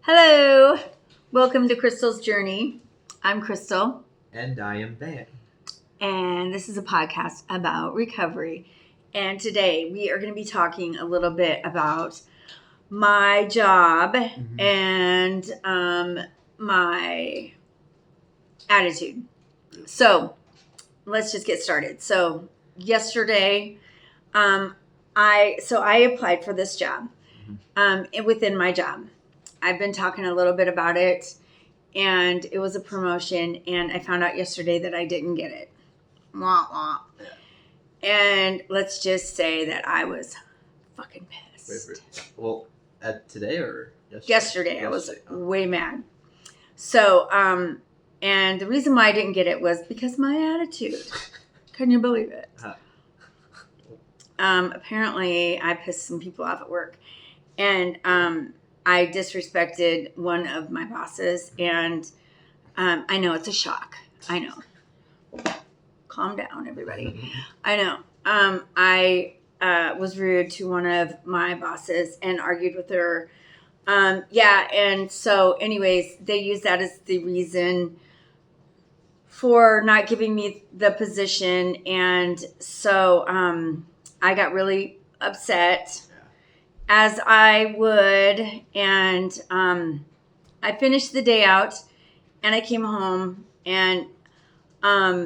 Hello, welcome to Crystal's Journey. I'm Crystal. And I am Van. And this is a podcast about recovery. And today we are going to be talking a little bit about my job and my attitude. So let's just get started. So yesterday, I applied for this job within my job. I've been talking a little bit about it, and it was a promotion, and I found out yesterday that I didn't get it. Wah, wah. And let's just say that I was fucking pissed. Wait. Well, today or yesterday? Yesterday. I was way mad. So, and the reason why I didn't get it was because of my attitude. Can you believe it? Apparently, I pissed some people off at work, and I disrespected one of my bosses, and I know it's a shock. I know. Calm down, everybody. I know. I was rude to one of my bosses and argued with her. And so anyways, they used that as the reason for not giving me the position. And so I got really upset, as I would, and I finished the day out, and I came home, and in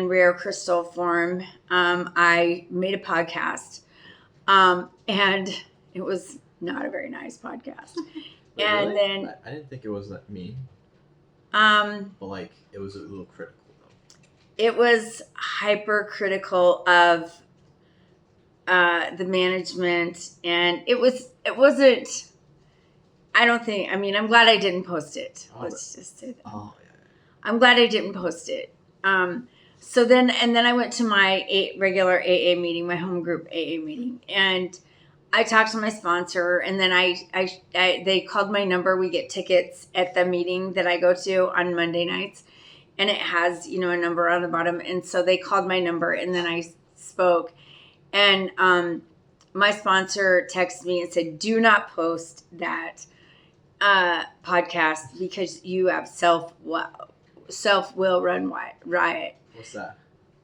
rare Crystal form, I made a podcast, and it was not a very nice podcast. Wait, and really? then I didn't think it was that mean. But it was a little critical though. It was hypercritical of the management, and it wasn't. I'm glad I didn't post it. Let's just say that. Oh, yeah. I'm glad I didn't post it. So then I went to my regular AA meeting, my home group AA meeting, and I talked to my sponsor, and then they called my number. We get tickets at the meeting that I go to on Monday nights, and it has, a number on the bottom. And so they called my number, and then I spoke, and my sponsor texted me and said, "Do not post that podcast because you have self will run riot." What's that?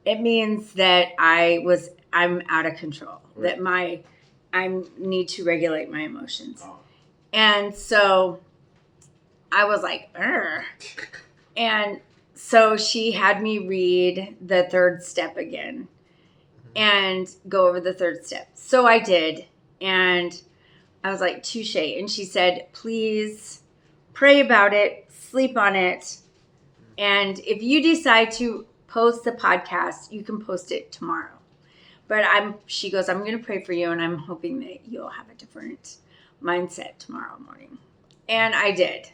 It means that I'm out of control. Right. That I need to regulate my emotions. Oh. And so I was like, "Arr." And so she had me read the third step again and go over the third step. So I did. And I was like, touche. And she said, "Please pray about it, sleep on it. And if you decide to post the podcast, you can post it tomorrow. But she goes, I'm going to pray for you, and I'm hoping that you'll have a different mindset tomorrow morning." And I did.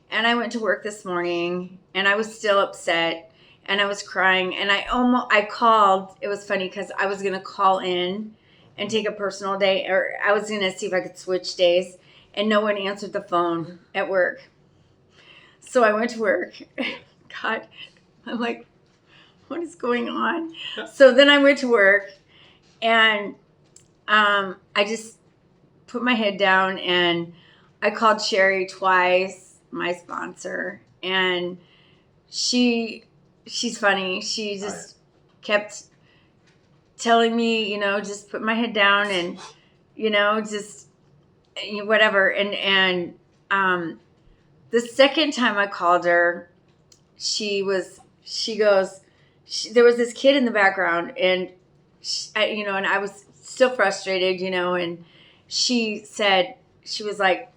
And I went to work this morning, and I was still upset, and I was crying, and I called. It was funny because I was going to call in and take a personal day, or I was going to see if I could switch days, and no one answered the phone at work. So I went to work. God, I'm like, what is going on? So then I went to work, and I just put my head down, and I called Sherry twice, my sponsor, and she's funny. She just kept telling me, just put my head down and, just whatever. And the second time I called her, there was this kid in the background, and and I was still frustrated, and she said, she was like,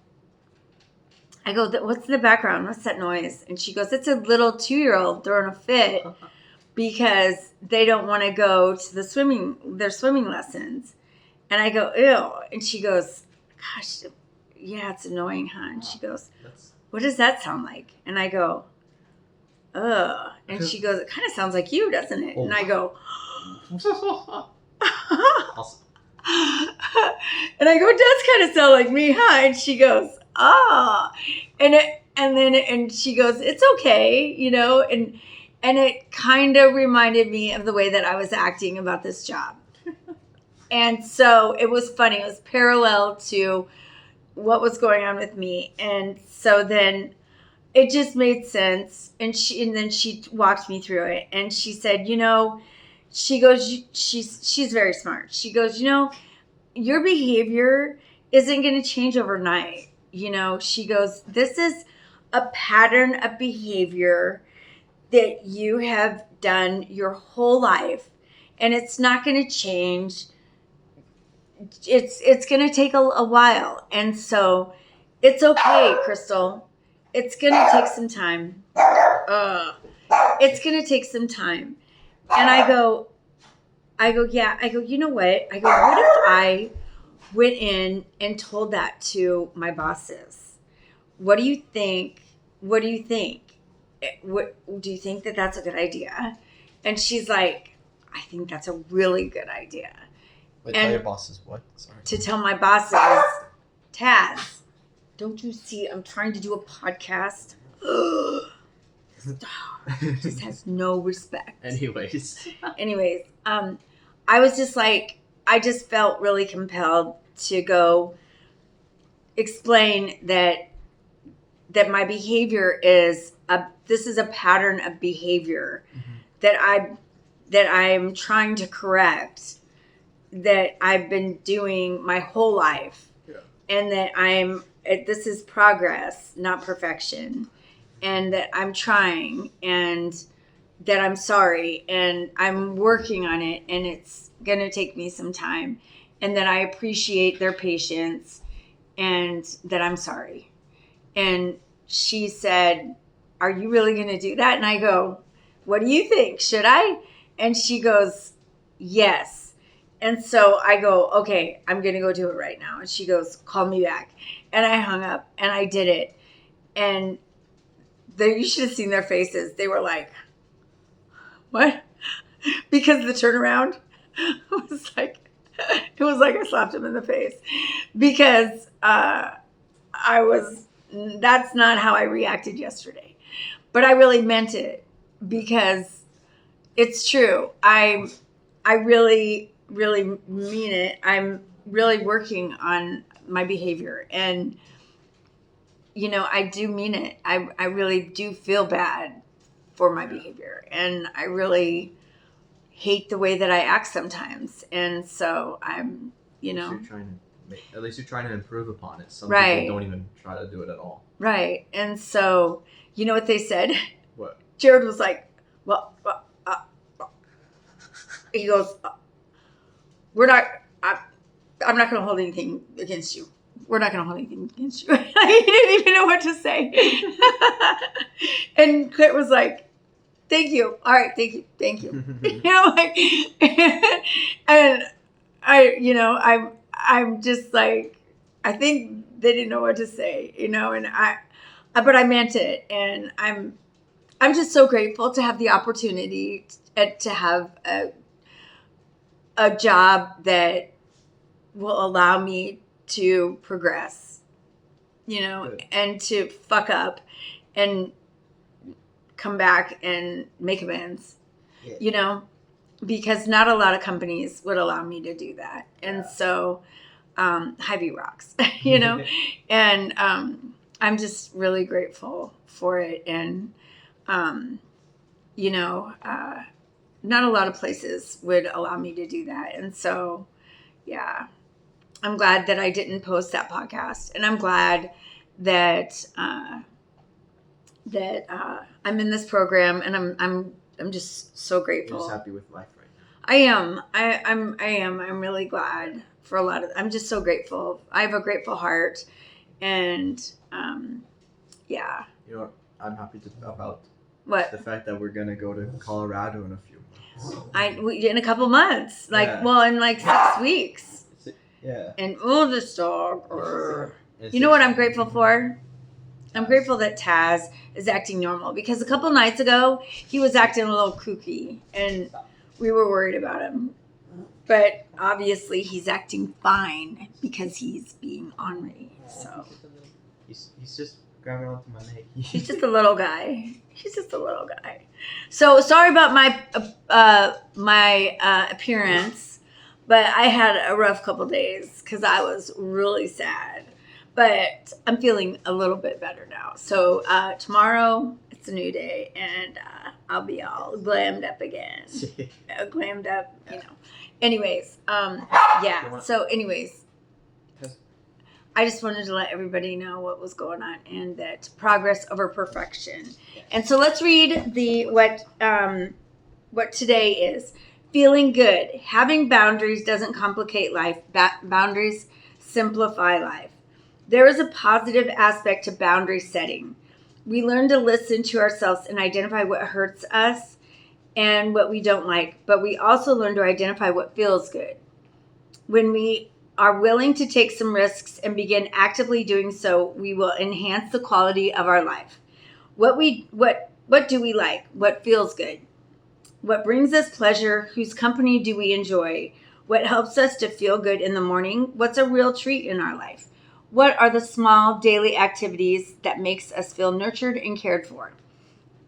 I go, "What's in the background? What's that noise?" And she goes, "It's a little 2-year-old throwing a fit because they don't want to go to their swimming lessons." And I go, "Ew." And she goes, "Gosh, yeah, it's annoying, huh?" And she goes, "What does that sound like?" And I go, "Ugh." And she goes, "It kind of sounds like you, doesn't it?" And I go, Awesome. And I go, "It does kind of sound like me, huh?" And she goes, "Ah." And she goes, "It's okay," and it kind of reminded me of the way that I was acting about this job. And so it was funny. It was parallel to what was going on with me. And so then it just made sense. And then she walked me through it. And she said, she goes, she's very smart. She goes, your behavior isn't going to change overnight. She goes, this is a pattern of behavior that you have done your whole life, and it's not going to change. It's going to take a while. And so it's okay, Crystal. It's going to take some time. It's going to take some time. And I go, yeah. I go, you know what? I go, what if I went in and told that to my bosses? What do you think? What do you think? What do you think that that's a good idea? And she's like, I think that's a really good idea. Wait, tell your bosses what? Sorry. To tell my bosses, Taz, don't you see I'm trying to do a podcast? Just has no respect. Anyways, I was just like, I just felt really compelled to go explain that my behavior is this is a pattern of behavior that I'm trying to correct, that I've been doing my whole life, and that this is progress, not perfection, and that I'm trying, and that I'm sorry, and I'm working on it, and it's going to take me some time, and that I appreciate their patience, and that I'm sorry. And she said, are you really going to do that? And I go, what do you think? Should I? And she goes, yes. And so I go, okay, I'm going to go do it right now. And she goes, call me back. And I hung up and I did it. And you should have seen their faces. They were like, what? Because the turnaround was like, it was like I slapped him in the face. Because that's not how I reacted yesterday. But I really meant it, because it's true. I really, really mean it. I'm really working on my behavior, and I do mean it. I really do feel bad for my behavior, and I really hate the way that I act sometimes. And so I'm, at least you're trying to improve upon it. Some right. people don't even try to do it at all. Right. And so, you know what they said? What? Jared was like, he goes, I'm not going to hold anything against you. We're not going to hold anything against you. He didn't even know what to say. And Clint was like, thank you. All right. Thank you. And I'm just like, I think they didn't know what to say, but I meant it. And I'm just so grateful to have the opportunity to have a job that will allow me to progress, Good. and to fuck up and come back and make amends, because not a lot of companies would allow me to do that. And so, Hy-Vee rocks, and I'm just really grateful for it. And, not a lot of places would allow me to do that. And so, yeah, I'm glad that I didn't post that podcast, and I'm glad that I'm in this program, and I'm just so grateful. You're just happy with life right now. I am. I'm really glad for a lot of. I'm just so grateful. I have a grateful heart, and yeah. You know what? I'm happy about what the fact that we're gonna go to Colorado in a few months. In a couple months, in like 6 weeks. Yeah. And this dog. You know what I'm grateful for? I'm grateful that Taz is acting normal, because a couple nights ago he was acting a little kooky, and we were worried about him. But obviously he's acting fine because he's being ornery. So he's just grabbing onto my neck. He's just a little guy. So sorry about my appearance. But I had a rough couple days because I was really sad. But I'm feeling a little bit better now. So tomorrow, it's a new day, and I'll be all glammed up again. Glammed up, you know. Anyways, yeah. So anyways, I just wanted to let everybody know what was going on and that progress over perfection. And so let's read what today is. Feeling good. Having boundaries doesn't complicate life. Boundaries simplify life. There is a positive aspect to boundary setting. We learn to listen to ourselves and identify what hurts us and what we don't like, but we also learn to identify what feels good. When we are willing to take some risks and begin actively doing so, we will enhance the quality of our life. What do we like? What feels good? What brings us pleasure? Whose company do we enjoy? What helps us to feel good in the morning? What's a real treat in our life? What are the small daily activities that makes us feel nurtured and cared for?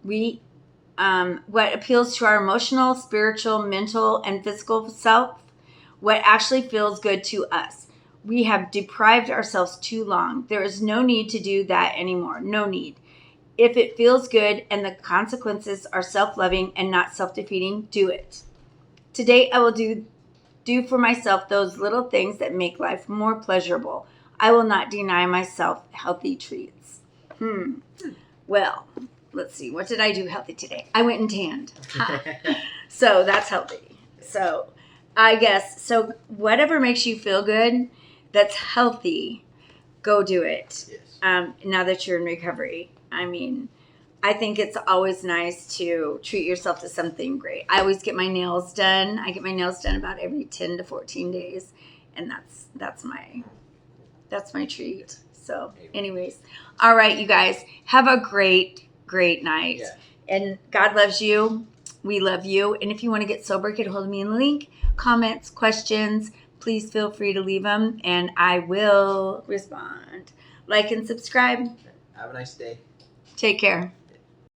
What appeals to our emotional, spiritual, mental, and physical self? What actually feels good to us? We have deprived ourselves too long. There is no need to do that anymore. No need. If it feels good and the consequences are self-loving and not self-defeating, do it. Today, I will do for myself those little things that make life more pleasurable. I will not deny myself healthy treats. Well, let's see. What did I do healthy today? I went and tanned. So that's healthy. So I guess, so whatever makes you feel good, that's healthy, go do it. Yes. Now that you're in recovery. I mean, I think it's always nice to treat yourself to something great. I always get my nails done. I get my nails done about every 10 to 14 days. And that's my treat. So anyways, all right, you guys, have a great night. Yeah. And God loves you. We love you. And if you want to get sober, get a hold of me in the link. Comments, questions, please feel free to leave them and I will respond. Like and subscribe. Have a nice day. Take care.